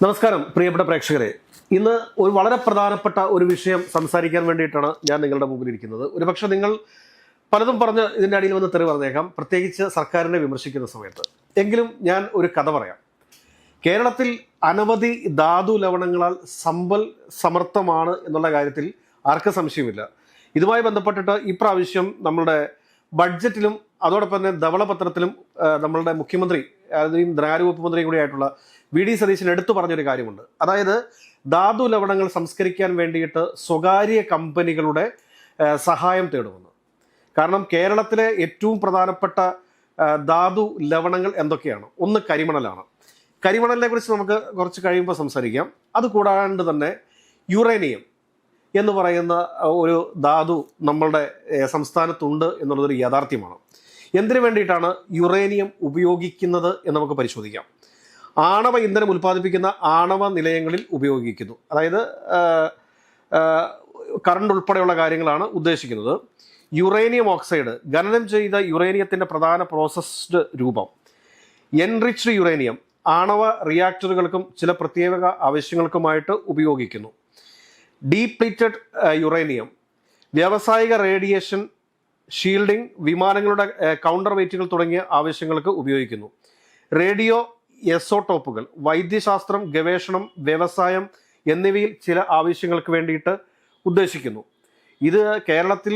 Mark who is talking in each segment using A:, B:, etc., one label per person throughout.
A: നമസ്കാരം പ്രിയപ്പെട്ട പ്രേക്ഷകരെ. ഇന്ന് ഒരു വളരെ പ്രധാനപ്പെട്ട ഒരു വിഷയം സംസാരിക്കാൻ വേണ്ടിയിട്ടാണ് ഞാൻ നിങ്ങളുടെ മുമ്പിൽ ഇരിക്കുന്നത്. ഒരുപക്ഷെ നിങ്ങൾ പലതും പറഞ്ഞ് ഇതിൻ്റെ അടിയിൽ വന്ന് തെറി പറഞ്ഞേക്കാം, പ്രത്യേകിച്ച് സർക്കാരിനെ വിമർശിക്കുന്ന സമയത്ത്. എങ്കിലും ഞാൻ ഒരു കഥ പറയാം. കേരളത്തിൽ അനവധി ധാതു ലവണങ്ങളാൽ സമ്പൽ സമർത്ഥമാണ് എന്നുള്ള കാര്യത്തിൽ ആർക്കും സംശയമില്ല. ഇതുമായി ബന്ധപ്പെട്ടിട്ട് ഇപ്രാവശ്യം നമ്മളുടെ ബഡ്ജറ്റിലും അതോടൊപ്പം തന്നെ ധവളപത്രത്തിലും നമ്മളുടെ മുഖ്യമന്ത്രി, അതായത് ധനകാര്യ വകുപ്പ് മന്ത്രി കൂടിയായിട്ടുള്ള വി.ഡി. സതീശൻ എടുത്തു പറഞ്ഞൊരു കാര്യമുണ്ട്. അതായത് ധാതു ലവണങ്ങൾ സംസ്കരിക്കാൻ വേണ്ടിയിട്ട് സ്വകാര്യ കമ്പനികളുടെ സഹായം തേടുമെന്ന്. കാരണം കേരളത്തിലെ ഏറ്റവും പ്രധാനപ്പെട്ട ധാതു ലവണങ്ങൾ എന്തൊക്കെയാണ്? ഒന്ന് കരിമണലാണ്. കരിമണലിനെ കുറിച്ച് നമുക്ക് കുറച്ച് കഴിയുമ്പോൾ സംസാരിക്കാം. അതുകൂടാണ്ട് തന്നെ യുറേനിയം എന്ന് പറയുന്ന ഒരു ധാതു നമ്മളുടെ സംസ്ഥാനത്തുണ്ട് എന്നുള്ളതൊരു യാഥാർത്ഥ്യമാണ്. എന്തിനു വേണ്ടിയിട്ടാണ് യുറേനിയം ഉപയോഗിക്കുന്നത് എന്ന് നമുക്ക് പരിശോധിക്കാം. ആണവ ഇന്ധനം ഉൽപ്പാദിപ്പിക്കുന്ന ആണവ നിലയങ്ങളിൽ ഉപയോഗിക്കുന്നു. അതായത് കറണ്ട് ഉൾപ്പെടെയുള്ള കാര്യങ്ങളാണ് ഉദ്ദേശിക്കുന്നത്. യുറേനിയം ഓക്സൈഡ്, ഖനനം ചെയ്ത യുറേനിയത്തിൻ്റെ പ്രധാന പ്രോസസ്ഡ് രൂപം എൻറിച്ച്ഡ് യുറേനിയം ആണവ റിയാക്ടറുകൾക്കും ചില പ്രത്യേക ആവശ്യങ്ങൾക്കുമായിട്ട് ഉപയോഗിക്കുന്നു. ഡീപ്ലീറ്റഡ് യുറേനിയം വ്യാവസായിക റേഡിയേഷൻ ഷീൽഡിംഗ്, വിമാനങ്ങളുടെ കൗണ്ടർ വെയിറ്റുകൾ തുടങ്ങിയ ആവശ്യങ്ങൾക്ക് ഉപയോഗിക്കുന്നു. റേഡിയോ എസോട്ടോപ്പുകൾ വൈദ്യശാസ്ത്രം, ഗവേഷണം, വ്യവസായം എന്നിവയിൽ ചില ആവശ്യങ്ങൾക്ക് വേണ്ടിയിട്ട് ഉദ്ദേശിക്കുന്നു. ഇത് കേരളത്തിൽ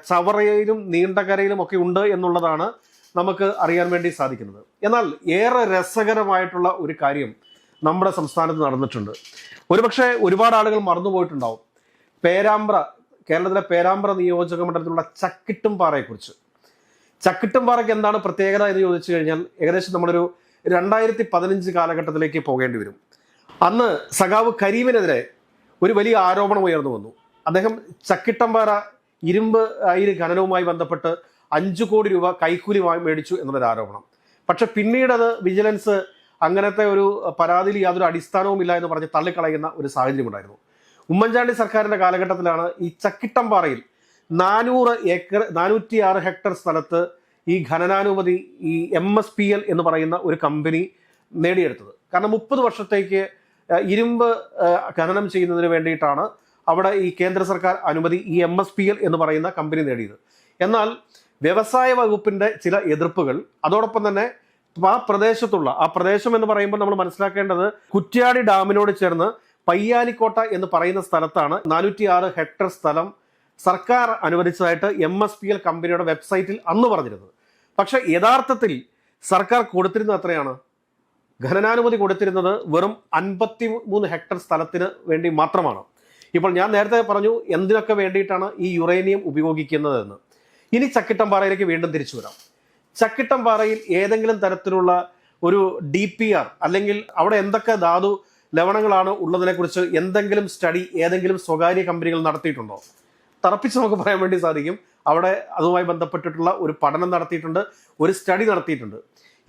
A: ചവറയിലും നീണ്ടകരയിലും ഒക്കെ ഉണ്ട് എന്നുള്ളതാണ് നമുക്ക് അറിയാൻ വേണ്ടി സാധിക്കുന്നത്. എന്നാൽ ഏറെ രസകരമായിട്ടുള്ള ഒരു കാര്യം നമ്മുടെ സംസ്ഥാനത്ത് നടന്നിട്ടുണ്ട്. ഒരുപക്ഷെ ഒരുപാട് ആളുകൾ മറന്നുപോയിട്ടുണ്ടാവും. കേരളത്തിലെ പേരാമ്പ്ര നിയോജക മണ്ഡലത്തിലുള്ള ചക്കിട്ടുംപാറയെക്കുറിച്ച്. ചക്കിട്ടുംപാറയ്ക്ക് എന്താണ് പ്രത്യേകത എന്ന് ചോദിച്ചു കഴിഞ്ഞാൽ, ഏകദേശം നമ്മളൊരു 2015 കാലഘട്ടത്തിലേക്ക് പോകേണ്ടി വരും. അന്ന് സഖാവ് കരീമിനെതിരെ ഒരു വലിയ ആരോപണം ഉയർന്നു വന്നു. അദ്ദേഹം ചക്കിട്ടംപാറ ഇരുമ്പ് അയിര് ഖനനവുമായി ബന്ധപ്പെട്ട് 5 കോടി രൂപ കൈക്കൂലി മേടിച്ചു എന്നുള്ളൊരു ആരോപണം. പക്ഷെ പിന്നീട് അത് വിജിലൻസ് അങ്ങനത്തെ ഒരു പരാതിയിൽ യാതൊരു അടിസ്ഥാനവും ഇല്ല എന്ന് പറഞ്ഞ് തള്ളിക്കളയുന്ന ഒരു സാഹചര്യം ഉണ്ടായിരുന്നു. ഉമ്മൻചാണ്ടി സർക്കാരിന്റെ കാലഘട്ടത്തിലാണ് ഈ ചക്കിട്ടംപാറയിൽ 406 ഹെക്ടർ സ്ഥലത്ത് ഈ ഖനനാനുമതി ഈ MSPL എന്ന് പറയുന്ന ഒരു കമ്പനി നേടിയെടുത്തത്. കാരണം 30 വർഷത്തേക്ക് ഇരുമ്പ് ഖനനം ചെയ്യുന്നതിന് വേണ്ടിയിട്ടാണ് അവിടെ ഈ കേന്ദ്ര സർക്കാർ അനുമതി ഈ MSPL എന്ന് പറയുന്ന കമ്പനി നേടിയത്. എന്നാൽ വ്യവസായ വകുപ്പിന്റെ ചില എതിർപ്പുകൾ, അതോടൊപ്പം തന്നെ ആ പ്രദേശം എന്ന് പറയുമ്പോൾ നമ്മൾ മനസ്സിലാക്കേണ്ടത് കുറ്റ്യാടി ഡാമിനോട് ചേർന്ന് പയ്യാനിക്കോട്ട എന്ന് പറയുന്ന സ്ഥലത്താണ് 406 ഹെക്ടർ സ്ഥലം സർക്കാർ അനുവദിച്ചതായിട്ട് MSPL കമ്പനിയുടെ വെബ്സൈറ്റിൽ അന്ന് പറഞ്ഞിരുന്നത്. പക്ഷെ യഥാർത്ഥത്തിൽ സർക്കാർ കൊടുത്തിരുന്നത് എത്രയാണ്? ഖനനാനുമതി കൊടുത്തിരുന്നത് വെറും 53 ഹെക്ടർ സ്ഥലത്തിന് വേണ്ടി മാത്രമാണ്. ഇപ്പോൾ ഞാൻ നേരത്തെ പറഞ്ഞു എന്തിനൊക്കെ വേണ്ടിയിട്ടാണ് ഈ യുറേനിയം ഉപയോഗിക്കുന്നതെന്ന്. ഇനി ചക്കിട്ടംപാറയിലേക്ക് വീണ്ടും തിരിച്ചു വരാം. ചക്കിട്ടംപാറയിൽ ഏതെങ്കിലും തരത്തിലുള്ള ഒരു DPR അല്ലെങ്കിൽ അവിടെ എന്തൊക്കെ ധാതു ലവണങ്ങളാണ് ഉള്ളതിനെക്കുറിച്ച് എന്തെങ്കിലും സ്റ്റഡി ഏതെങ്കിലും സ്വകാര്യ കമ്പനികൾ നടത്തിയിട്ടുണ്ടോ? തറപ്പിച്ച് നമുക്ക് പറയാൻ വേണ്ടി സാധിക്കും. അവിടെ അതുമായി ബന്ധപ്പെട്ടിട്ടുള്ള ഒരു പഠനം നടത്തിയിട്ടുണ്ട്, ഒരു സ്റ്റഡി നടത്തിയിട്ടുണ്ട്.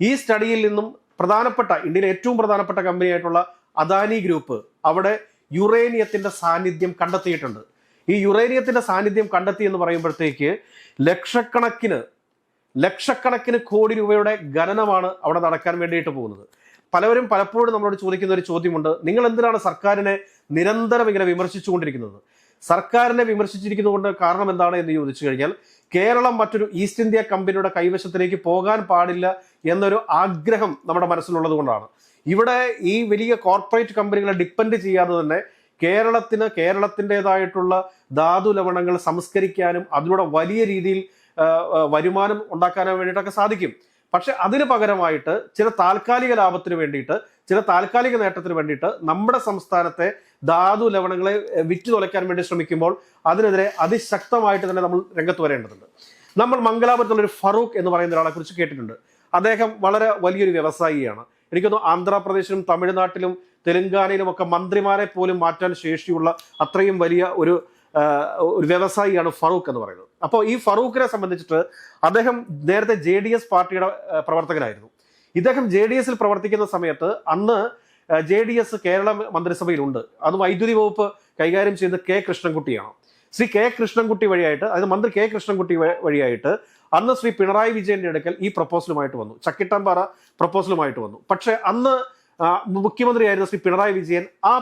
A: ഈ സ്റ്റഡിയിൽ നിന്നും ഇന്ത്യയിലെ ഏറ്റവും പ്രധാനപ്പെട്ട കമ്പനിയായിട്ടുള്ള അദാനി ഗ്രൂപ്പ് അവിടെ യുറേനിയത്തിന്റെ സാന്നിധ്യം കണ്ടെത്തിയിട്ടുണ്ട്. ഈ യുറേനിയത്തിന്റെ സാന്നിധ്യം കണ്ടെത്തി എന്ന് പറയുമ്പോഴത്തേക്ക് ലക്ഷക്കണക്കിന് കോടി രൂപയുടെ ഖനനമാണ് അവിടെ നടക്കാൻ വേണ്ടിയിട്ട് പോകുന്നത്. പലപ്പോഴും നമ്മളോട് ചോദിക്കുന്ന ഒരു ചോദ്യമുണ്ട്, നിങ്ങൾ എന്തിനാണ് സർക്കാരിനെ നിരന്തരം ഇങ്ങനെ വിമർശിച്ചുകൊണ്ടിരിക്കുന്നത്? സർക്കാരിനെ വിമർശിച്ചിരിക്കുന്നതുകൊണ്ട് കാരണം എന്താണ് എന്ന് ചോദിച്ചു കഴിഞ്ഞാൽ, കേരളം മറ്റൊരു ഈസ്റ്റ് ഇന്ത്യ കമ്പനിയുടെ കൈവശത്തിലേക്ക് പോകാൻ പാടില്ല എന്നൊരു ആഗ്രഹം നമ്മുടെ മനസ്സിലുള്ളത് കൊണ്ടാണ്. ഇവിടെ ഈ വലിയ കോർപ്പറേറ്റ് കമ്പനികളെ ഡിപ്പെൻഡ് ചെയ്യാതെ തന്നെ കേരളത്തിൻ്റെതായിട്ടുള്ള ധാതു ലവണങ്ങൾ സംസ്കരിക്കാനും അതിലൂടെ വലിയ രീതിയിൽ വരുമാനം ഉണ്ടാക്കാനും വേണ്ടിയിട്ടൊക്കെ സാധിക്കും. പക്ഷെ അതിന് പകരമായിട്ട് ചില താൽക്കാലിക ലാഭത്തിന് വേണ്ടിയിട്ട്, ചില താൽക്കാലിക നേട്ടത്തിന് വേണ്ടിയിട്ട് നമ്മുടെ സംസ്ഥാനത്തെ ധാതു ലവണങ്ങളെ വിറ്റു തുലയ്ക്കാൻ വേണ്ടി ശ്രമിക്കുമ്പോൾ അതിനെതിരെ അതിശക്തമായിട്ട് തന്നെ നമ്മൾ രംഗത്ത് വരേണ്ടതുണ്ട്. നമ്മൾ മംഗലാപുരത്തുള്ളൊരു ഫറൂഖ് എന്ന് പറയുന്ന ഒരാളെ കുറിച്ച് കേട്ടിട്ടുണ്ട്. അദ്ദേഹം വളരെ വലിയൊരു വ്യവസായിയാണ്. എനിക്കൊന്ന് ആന്ധ്രാപ്രദേശിലും തമിഴ്നാട്ടിലും തെലുങ്കാനയിലും ഒക്കെ മന്ത്രിമാരെ പോലും മാറ്റാൻ ശേഷിയുള്ള അത്രയും വലിയ ഒരു വ്യവസായിയാണ് ഫറൂഖ് എന്ന് പറയുന്നത്. അപ്പോൾ ഈ ഫറൂഖിനെ സംബന്ധിച്ചിട്ട് അദ്ദേഹം നേരത്തെ JDS പാർട്ടിയുടെ പ്രവർത്തകനായിരുന്നു. ഇദ്ദേഹം JDSൽ പ്രവർത്തിക്കുന്ന സമയത്ത് അന്ന് JDS കേരള മന്ത്രിസഭയിലുണ്ട്. അത് വൈദ്യുതി വകുപ്പ് കൈകാര്യം ചെയ്യുന്ന കൃഷ്ണൻകുട്ടിയാണ്. ശ്രീ കൃഷ്ണൻകുട്ടി വഴിയായിട്ട്, അതായത് മന്ത്രി കൃഷ്ണൻകുട്ടി വഴിയായിട്ട് അന്ന് ശ്രീ പിണറായി വിജയന്റെ അടുക്കൽ ഈ പ്രപ്പോസലുമായിട്ട് വന്നു, ചക്കിട്ടംപാറ പ്രപ്പോസലുമായിട്ട് വന്നു. പക്ഷെ അന്ന് മുഖ്യമന്ത്രിയായിരുന്ന ശ്രീ പിണറായി വിജയൻ ആ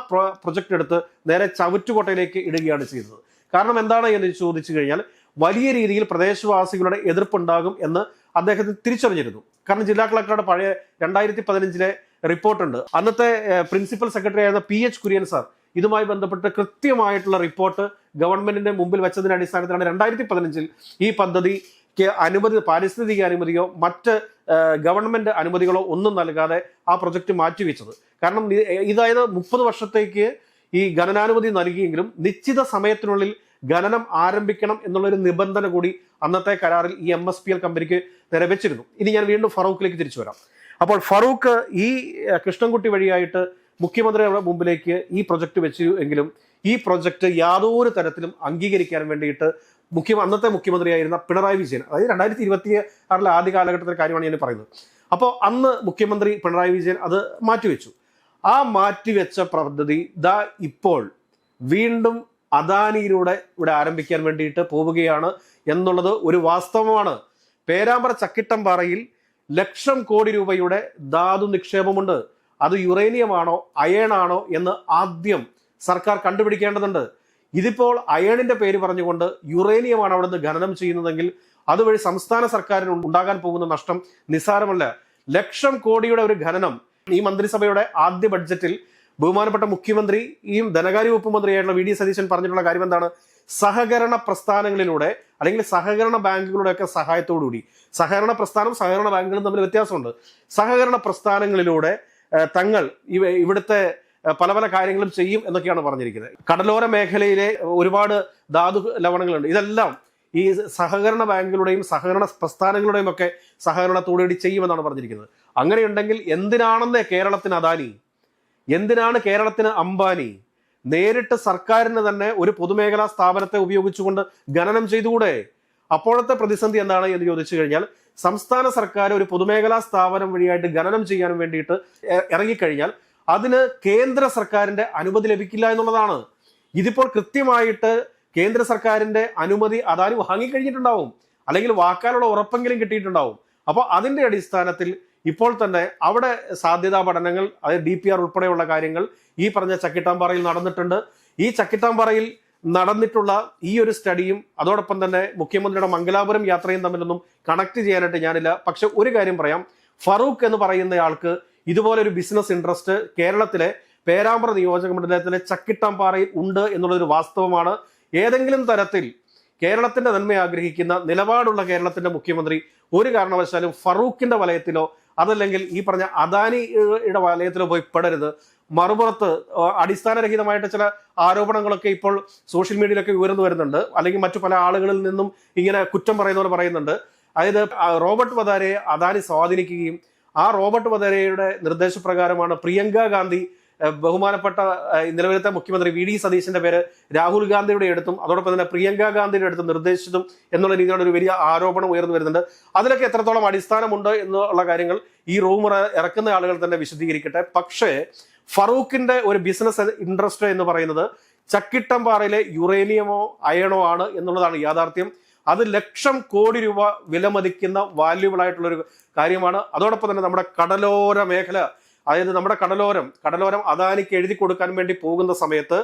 A: പ്രൊജക്ട് എടുത്ത് നേരെ ചവറ്റുകൊട്ടയിലേക്ക് ഇടുകയാണ് ചെയ്തത്. കാരണം എന്താണ് എന്ന് ചോദിച്ചു കഴിഞ്ഞാൽ വലിയ രീതിയിൽ പ്രദേശവാസികളുടെ എതിർപ്പുണ്ടാകും എന്ന് അദ്ദേഹത്തിന് തിരിച്ചറിഞ്ഞിരുന്നു. കാരണം ജില്ലാ കളക്ടറുടെ പഴയ 2015 റിപ്പോർട്ടുണ്ട്. അന്നത്തെ പ്രിൻസിപ്പൽ സെക്രട്ടറി ആയിരുന്ന PH കുര്യൻ സാർ ഇതുമായി ബന്ധപ്പെട്ട് കൃത്യമായിട്ടുള്ള റിപ്പോർട്ട് ഗവൺമെന്റിന്റെ മുമ്പിൽ വെച്ചതിന്റെ അടിസ്ഥാനത്തിലാണ് 2015 ഈ പദ്ധതിക്ക് അനുമതി, പാരിസ്ഥിതിക അനുമതിയോ മറ്റ് ഗവൺമെന്റ് അനുമതികളോ ഒന്നും നൽകാതെ ആ പ്രൊജക്ട് മാറ്റിവെച്ചത്. കാരണം ഇതായത് 30 വർഷത്തേക്ക് ഈ ഖനനാനുമതി നൽകിയെങ്കിലും നിശ്ചിത സമയത്തിനുള്ളിൽ ഖനനം ആരംഭിക്കണം എന്നുള്ളൊരു നിബന്ധന കൂടി അന്നത്തെ കരാറിൽ ഈ MSPL കമ്പനിക്ക് നിരവച്ചിരുന്നു. ഇനി ഞാൻ വീണ്ടും ഫറൂഖിലേക്ക് തിരിച്ചു വരാം. അപ്പോൾ ഫറൂഖ് ഈ കൃഷ്ണൻകുട്ടി വഴിയായിട്ട് മുഖ്യമന്ത്രിയുടെ മുമ്പിലേക്ക് ഈ പ്രൊജക്ട് വെച്ചു എങ്കിലും ഈ പ്രൊജക്ട് യാതൊരു തരത്തിലും അംഗീകരിക്കാൻ വേണ്ടിയിട്ട് അന്നത്തെ മുഖ്യമന്ത്രിയായിരുന്ന പിണറായി വിജയൻ, അതായത് 2026 ആദ്യ കാലഘട്ടത്തിലെ കാര്യമാണ് ഞാൻ പറയുന്നത്. അപ്പോൾ അന്ന് മുഖ്യമന്ത്രി പിണറായി വിജയൻ അത് മാറ്റിവെച്ചു. ആ മാറ്റിവെച്ച പദ്ധതി ഇപ്പോൾ വീണ്ടും അദാനിയിലൂടെ ഇവിടെ ആരംഭിക്കാൻ വേണ്ടിയിട്ട് പോവുകയാണ് എന്നുള്ളത് ഒരു വാസ്തവമാണ്. പേരാമ്പ്ര ചക്കിട്ടംപാറയിൽ 1,00,000 കോടി രൂപയുടെ ധാതു നിക്ഷേപമുണ്ട്. അത് യുറേനിയമാണോ അയേണാണോ എന്ന് ആദ്യം സർക്കാർ കണ്ടുപിടിക്കേണ്ടതുണ്ട്. ഇതിപ്പോൾ അയേണിന്റെ പേര് പറഞ്ഞുകൊണ്ട് യുറേനിയമാണ് അവിടെ നിന്ന് ഖനനം ചെയ്യുന്നതെങ്കിൽ അതുവഴി സംസ്ഥാന സർക്കാരിന് ഉണ്ടാകാൻ പോകുന്ന നഷ്ടം നിസ്സാരമല്ല. 1,00,000 കോടിയുടെ ഒരു ഖനനം ഈ മന്ത്രിസഭയുടെ ആദ്യ ബഡ്ജറ്റിൽ ബഹുമാനപ്പെട്ട മുഖ്യമന്ത്രിയും ധനകാര്യ വകുപ്പ് മന്ത്രിയായിട്ടുള്ള VD സതീശൻ പറഞ്ഞിട്ടുള്ള കാര്യം എന്താണ്? സഹകരണ പ്രസ്ഥാനങ്ങളിലൂടെ അല്ലെങ്കിൽ സഹകരണ ബാങ്കുകളുടെ ഒക്കെ സഹായത്തോടുകൂടി, സഹകരണ പ്രസ്ഥാനം സഹകരണ ബാങ്കുകളും തമ്മിൽ വ്യത്യാസമുണ്ട്. സഹകരണ പ്രസ്ഥാനങ്ങളിലൂടെ തങ്ങൾ ഇവിടുത്തെ പല പല കാര്യങ്ങളും ചെയ്യും എന്നൊക്കെയാണ് പറഞ്ഞിരിക്കുന്നത്. കടലോര മേഖലയിലെ ഒരുപാട് ധാതു ലവണങ്ങളുണ്ട്. ഇതെല്ലാം ഈ സഹകരണ ബാങ്കുകളുടെയും സഹകരണ പ്രസ്ഥാനങ്ങളുടെയും ഒക്കെ സഹകരണത്തോടുകൂടി ചെയ്യുമെന്നാണ് പറഞ്ഞിരിക്കുന്നത്. അങ്ങനെയുണ്ടെങ്കിൽ എന്തിനാണെന്ന് കേരളത്തിന് അദാനി, എന്തിനാണ് കേരളത്തിന് അംബാനി? നേരിട്ട് സർക്കാരിന് തന്നെ ഒരു പൊതുമേഖലാ സ്ഥാപനത്തെ ഉപയോഗിച്ചുകൊണ്ട് ഖനനം ചെയ്തുകൂടെ? അപ്പോഴത്തെ പ്രതിസന്ധി എന്താണ് എന്ന് ചോദിച്ചു കഴിഞ്ഞാൽ സംസ്ഥാന സർക്കാർ ഒരു പൊതുമേഖലാ സ്ഥാപനം വഴിയായിട്ട് ഖനനം ചെയ്യാൻ വേണ്ടിയിട്ട് ഇറങ്ങിക്കഴിഞ്ഞാൽ അതിന് കേന്ദ്ര സർക്കാരിന്റെ അനുമതി ലഭിക്കില്ല എന്നുള്ളതാണ്. ഇതിപ്പോൾ കൃത്യമായിട്ട് കേന്ദ്ര സർക്കാരിന്റെ അനുമതി അദാനി വാങ്ങിക്കഴിഞ്ഞിട്ടുണ്ടാവും, അല്ലെങ്കിൽ വാക്കാലുള്ള ഉറപ്പെങ്കിലും കിട്ടിയിട്ടുണ്ടാവും. അപ്പോൾ അതിന്റെ അടിസ്ഥാനത്തിൽ ഇപ്പോൾ തന്നെ അവിടെ സാധ്യതാ പഠനങ്ങൾ, അതായത് DPR ഉൾപ്പെടെയുള്ള കാര്യങ്ങൾ ഈ പറഞ്ഞ ചക്കിട്ടാമ്പാറയിൽ നടന്നിട്ടുണ്ട്. ഈ ചക്കിട്ടാമ്പാറയിൽ നടന്നിട്ടുള്ള ഈ ഒരു സ്റ്റഡിയും അതോടൊപ്പം തന്നെ മുഖ്യമന്ത്രിയുടെ മംഗലാപുരം യാത്രയും തമ്മിലൊന്നും കണക്ട് ചെയ്യാനായിട്ട് ഞാനില്ല. പക്ഷെ ഒരു കാര്യം പറയാം, ഫറൂഖ് എന്ന് പറയുന്നയാൾക്ക് ഇതുപോലെ ഒരു ബിസിനസ് ഇൻട്രസ്റ്റ് കേരളത്തിലെ പേരാമ്പ്ര നിയോജക മണ്ഡലത്തിലെ ചക്കിട്ടാമ്പാറയിൽ ഉണ്ട് എന്നുള്ളൊരു വാസ്തവമാണ്. ഏതെങ്കിലും തരത്തിൽ കേരളത്തിന്റെ നന്മ ആഗ്രഹിക്കുന്ന നിലപാടുള്ള കേരളത്തിന്റെ മുഖ്യമന്ത്രി ഒരു കാരണവശാലും ഫറൂഖിന്റെ വലയത്തിലോ അതല്ലെങ്കിൽ ഈ പറഞ്ഞ അദാനിയുടെ വലയത്തിലോ പോയി പെടരുത്. മറുപുറത്ത് അടിസ്ഥാനരഹിതമായിട്ട് ചില ആരോപണങ്ങളൊക്കെ ഇപ്പോൾ സോഷ്യൽ മീഡിയയിലൊക്കെ ഉയർന്നു വരുന്നുണ്ട്, അല്ലെങ്കിൽ മറ്റു പല ആളുകളിൽ നിന്നും ഇങ്ങനെ കുറ്റം പറയുന്നവർ പറയുന്നുണ്ട്. അതായത് റോബർട്ട് വധേരയെ അദാനി സ്വാധീനിക്കുകയും ആ റോബർട്ട് വധേരയുടെ നിർദ്ദേശപ്രകാരമാണ് പ്രിയങ്ക ഗാന്ധി, ബഹുമാനപ്പെട്ട നിലവിലത്തെ മുഖ്യമന്ത്രി VD സതീശന്റെ പേര് രാഹുൽ ഗാന്ധിയുടെ അടുത്തും അതോടൊപ്പം തന്നെ പ്രിയങ്ക ഗാന്ധിയുടെ അടുത്തും നിർദ്ദേശിച്ചതും എന്നുള്ള രീതിയിലുള്ള ഒരു വലിയ ആരോപണം ഉയർന്നു വരുന്നുണ്ട്. അതിലൊക്കെ എത്രത്തോളം അടിസ്ഥാനമുണ്ട് എന്നുള്ള കാര്യങ്ങൾ ഈ റൂമർ ഇറക്കുന്ന ആളുകൾ തന്നെ വിശദീകരിക്കട്ടെ. പക്ഷേ ഫറൂഖിന്റെ ഒരു ബിസിനസ് ഇൻട്രസ്റ്റ് എന്ന് പറയുന്നത് ചക്കിട്ടംപാറയിലെ യുറേനിയമോ അയണോ ആണ് എന്നുള്ളതാണ് യാഥാർത്ഥ്യം. അത് 1,00,000 കോടി രൂപ വിലമതിക്കുന്ന വാല്യൂബിൾ ആയിട്ടുള്ള ഒരു കാര്യമാണ്. അതോടൊപ്പം തന്നെ നമ്മുടെ കടലോര മേഖല, അതായത് നമ്മുടെ കടലോരം അദാനിക്ക് എഴുതി കൊടുക്കാൻ വേണ്ടി പോകുന്ന സമയത്ത്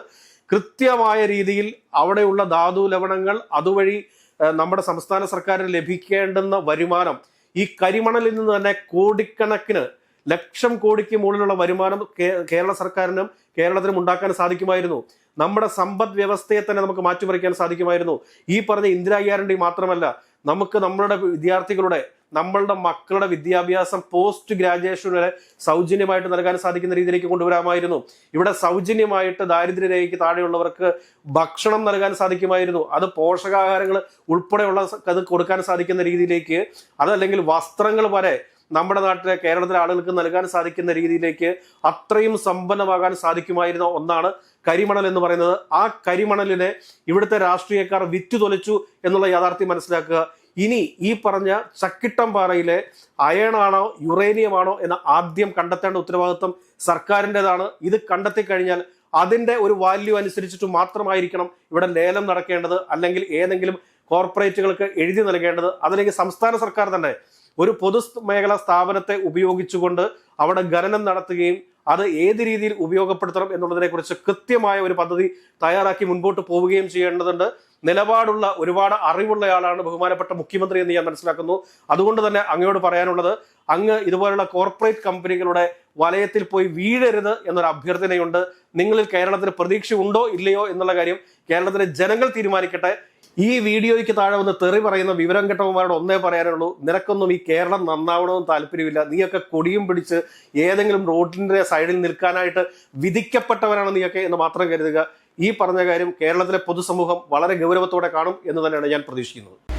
A: കൃത്യമായ രീതിയിൽ അവിടെയുള്ള ധാതു ലവണങ്ങൾ അതുവഴി നമ്മുടെ സംസ്ഥാന സർക്കാരിന് ലഭിക്കേണ്ടുന്ന വരുമാനം, ഈ കരിമണലിൽ നിന്ന് തന്നെ കോടിക്കണക്കിന് 1,00,000 കോടിക്ക് മുകളിലുള്ള വരുമാനം കേരള സർക്കാരിനും കേരളത്തിനും ഉണ്ടാക്കാൻ സാധിക്കുമായിരുന്നു. നമ്മുടെ സമ്പദ് വ്യവസ്ഥയെ തന്നെ നമുക്ക് മാറ്റിമറിക്കാൻ സാധിക്കുമായിരുന്നു. ഈ പറഞ്ഞ ഇന്ദിരാ ഗ്യാരണ്ടി മാത്രമല്ല, നമുക്ക് നമ്മളുടെ വിദ്യാർത്ഥികളുടെ, നമ്മളുടെ മക്കളുടെ വിദ്യാഭ്യാസം പോസ്റ്റ് ഗ്രാജുവേഷൻ വരെ സൗജന്യമായിട്ട് നൽകാൻ സാധിക്കുന്ന രീതിയിലേക്ക് കൊണ്ടുവരാമായിരുന്നു. ഇവിടെ സൗജന്യമായിട്ട് ദാരിദ്ര്യരേഖയ്ക്ക് താഴെയുള്ളവർക്ക് ഭക്ഷണം നൽകാൻ സാധിക്കുമായിരുന്നു. അത് പോഷകാഹാരങ്ങൾ ഉൾപ്പെടെയുള്ള അത് കൊടുക്കാൻ സാധിക്കുന്ന രീതിയിലേക്ക്, അതല്ലെങ്കിൽ വസ്ത്രങ്ങൾ വരെ നമ്മുടെ നാട്ടിലെ കേരളത്തിലെ ആളുകൾക്ക് നൽകാൻ സാധിക്കുന്ന രീതിയിലേക്ക് അത്രയും സമ്പന്നമാകാൻ സാധിക്കുമായിരുന്ന ഒന്നാണ് കരിമണൽ എന്ന് പറയുന്നത്. ആ കരിമണലിനെ ഇവിടുത്തെ രാഷ്ട്രീയക്കാർ വിറ്റുതൊലിച്ചു എന്നുള്ള യാഥാർത്ഥ്യം മനസ്സിലാക്കുക. ഇനി ഈ പറഞ്ഞ ചക്കിട്ടംപാറയിലെ അയണാണോ യുറേനിയമാണോ എന്ന് ആദ്യം കണ്ടെത്തേണ്ട ഉത്തരവാദിത്വം സർക്കാരിൻ്റെതാണ്. ഇത് കണ്ടെത്തി കഴിഞ്ഞാൽ അതിന്റെ ഒരു വാല്യൂ അനുസരിച്ചിട്ട് മാത്രമായിരിക്കണം ഇവിടെ ലേലം നടക്കേണ്ടത്, അല്ലെങ്കിൽ ഏതെങ്കിലും കോർപ്പറേറ്റുകൾക്ക് എഴുതി നൽകേണ്ടത്. അതല്ലെങ്കിൽ സംസ്ഥാന സർക്കാർ തന്നെ ഒരു പൊതുമേഖലാ സ്ഥാപനത്തെ ഉപയോഗിച്ചുകൊണ്ട് അവിടെ ഖനനം നടത്തുകയും അത് ഏത് രീതിയിൽ ഉപയോഗപ്പെടുത്തണം എന്നുള്ളതിനെ കുറിച്ച് കൃത്യമായ ഒരു പദ്ധതി തയ്യാറാക്കി മുൻപോട്ട് പോവുകയും ചെയ്യേണ്ടതുണ്ട്. നിലപാടുള്ള ഒരുപാട് അറിവുള്ളയാളാണ് ബഹുമാനപ്പെട്ട മുഖ്യമന്ത്രി എന്ന് ഞാൻ മനസ്സിലാക്കുന്നു. അതുകൊണ്ട് തന്നെ അങ്ങയോട് പറയാനുള്ളത്, അങ്ങ് ഇതുപോലുള്ള കോർപ്പറേറ്റ് കമ്പനികളുടെ വലയത്തിൽ പോയി വീഴരുത് എന്നൊരു അഭ്യർത്ഥനയുണ്ട്. നിങ്ങളിൽ കേരളത്തിന് പ്രതീക്ഷ ഉണ്ടോ ഇല്ലയോ എന്നുള്ള കാര്യം കേരളത്തിലെ ജനങ്ങൾ തീരുമാനിക്കട്ടെ. ഈ വീഡിയോയ്ക്ക് താഴെ വന്ന് തെറി പറയുന്ന വിവരം കെട്ടവന്മാരോട് ഒന്നേ പറയാനുള്ളൂ, നിനക്കൊന്നും ഈ കേരളം നന്നാവണമെന്ന് താല്പര്യമില്ല. നീയൊക്കെ കൊടിയും പിടിച്ച് ഏതെങ്കിലും റോഡിന്റെ സൈഡിൽ നിൽക്കാനായിട്ട് വിധിക്കപ്പെട്ടവരാണ് നീയൊക്കെ എന്ന് മാത്രം കരുതുക. ഈ പറഞ്ഞ കാര്യം കേരളത്തിലെ പൊതുസമൂഹം വളരെ ഗൗരവത്തോടെ കാണും എന്ന് തന്നെയാണ് ഞാൻ പ്രതീക്ഷിക്കുന്നത്.